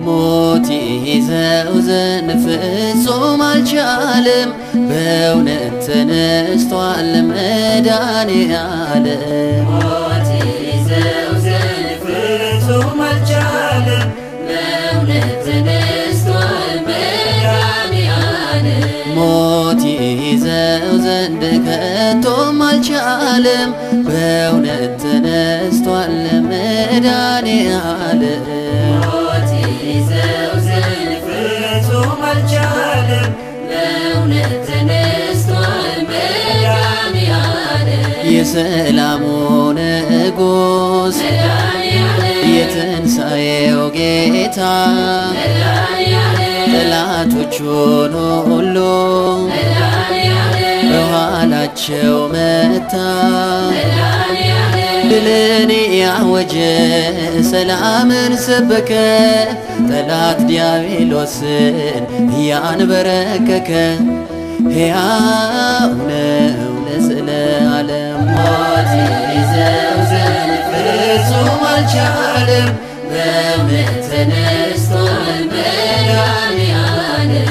ሞት ይዘው ዘንድ ፍጹም አልቻለም፣ በእውነት ተነስቷል መድኃኔዓለም። ሞት ይዘው ዘንድ ፍጹም አልቻለም፣ በእውነት ተነስቷል መድኃኔዓለም። ሞት ይዘው ዘንድ ከቶም አልቻለም፣ በእውነት ተነስቷል መድኃኔዓለም። ሞት ይዘው ዘንድ ፍጹም አልቻለም፣ በእውነት ተነስቷል መድኃኔዓለም። የሰላሙ ንጉሥ የትንሣኤው ጌታ ጠላቶቹን ሁሉ በኋላቸው መታ። ድልን ያወጀ ሰላምን ሰበከ፣ ጠላት ዲያብሎስን እያንበረከከ። ሕያው ነው ለዘለዓለም። ሞት ይዘው ዘንድ ፍጹም አልቻለም፣ በእውነት ተነስቷል መድኃኔዓለም።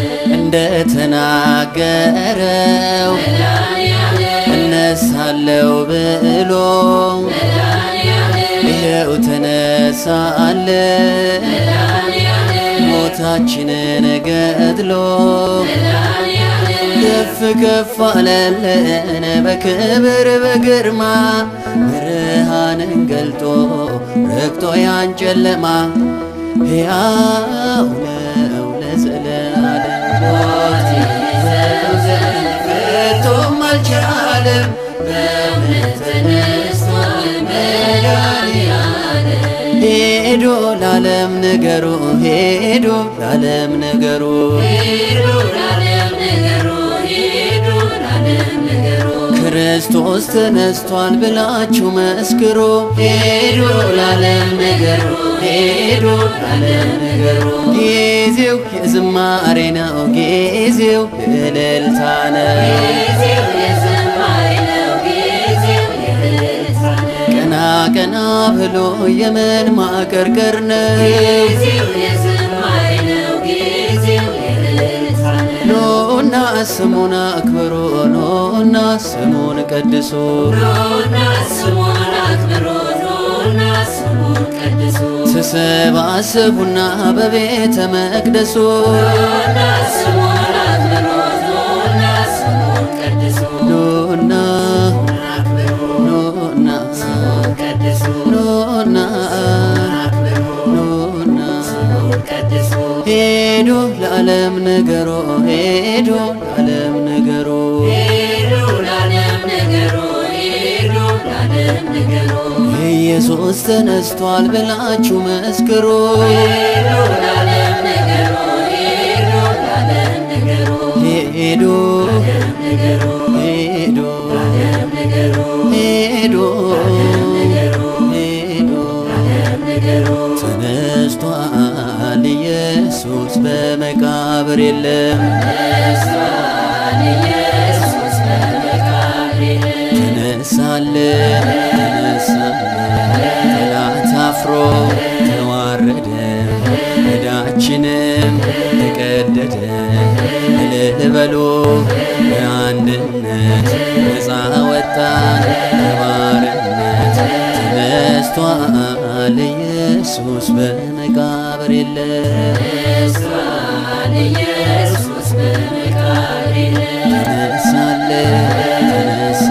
እንደተናገረው እነሳለው ብሎ ይኸው ተነሳለ፣ ሞታችንን ገድሎ ከፍ ከፍ አለልን በክብር በግርማ። ብርሃንን ገልጦ ረግጦ ያን ጨለማ። ሕያው ነው ለዘለዓለም። ሞት ይዘው ዘንድ ፍጹም አልቻለም፣ በእውነት ተነስቷል መድኃኔዓለም። ሄዶ ለዓለም ንገሩ፣ ሄዶ ለዓለም ንገሩ፣ ሄዱ ለዓለም ንገሩ፣ ሄዱ ለዓለም ንገሩ። ክርስቶስ ተነስቷል ብላችሁ መስክሩ። ሄዱ ለዓለም ንገሩ፣ ሄዱ ለዓለም ንገሩ። ጊዜው የዝማሬ ነው፣ ጊዜው የእልልታ ነው። ጊዜው የዝማሬ ነው፣ ጊዜው የእልልታ ነው። ቀና ቀና ብሎ የምን ማቀርቀር ነው። ጊዜው የዝማሬ ነው፣ ጊዜው የእልልታ ነው። ኑና ስሙን አክብሩ፣ ኑና ስሙን ቀድሱ። ኑና ስሙን አክብሩ፣ ኑና ስሙን ቀድሱ። ተሰባሰቡና በቤተ መቅደሱ ኑና ስሙን አክብሩ፣ ኑና ስሙን ቀድሱ። ኑና አክብሩ፣ ኑና ስሙን ቀድሱ። ኑና አክብሩ፣ ኑና ስሙን ቀድሱ። ሄዶ ለዓለም ንገሩ፣ ሄዶ ለዓለም ንገሩ። ሄዱ ለዓለም ንገሩ፣ ሄዱ ለዓለም ንገሩ። ኢየሱስ ተነስቷል ብላችሁ መስክሩ። ሄዱ ለዓለም ንገሩ፣ ሄዱ ለዓለም ንገሩ። ሄዶ ንገሩ፣ ሄዶ ለዓለም ንገሩ፣ ሄዶ ንገሩ፣ ሄዶ ለዓለም ንገሩ። ተነስቷል ኢየሱስ በመቃብር የለም። ተነስቷል ኢየሱስ በመቃብር የለም። ተነሳለ ተነሳለ፣ ጠላት አፍሮ ተዋረደ፣ ዕዳችንም ተቀደደ። እልል በሉ በአንድነት ነፃ ወጣን ከባርነት። ተነስቷል ኢየሱስ በመቃብር የለም። ተነስቷል ኢየሱስ በመቃብር የለም። ተነሳለ ተነሳ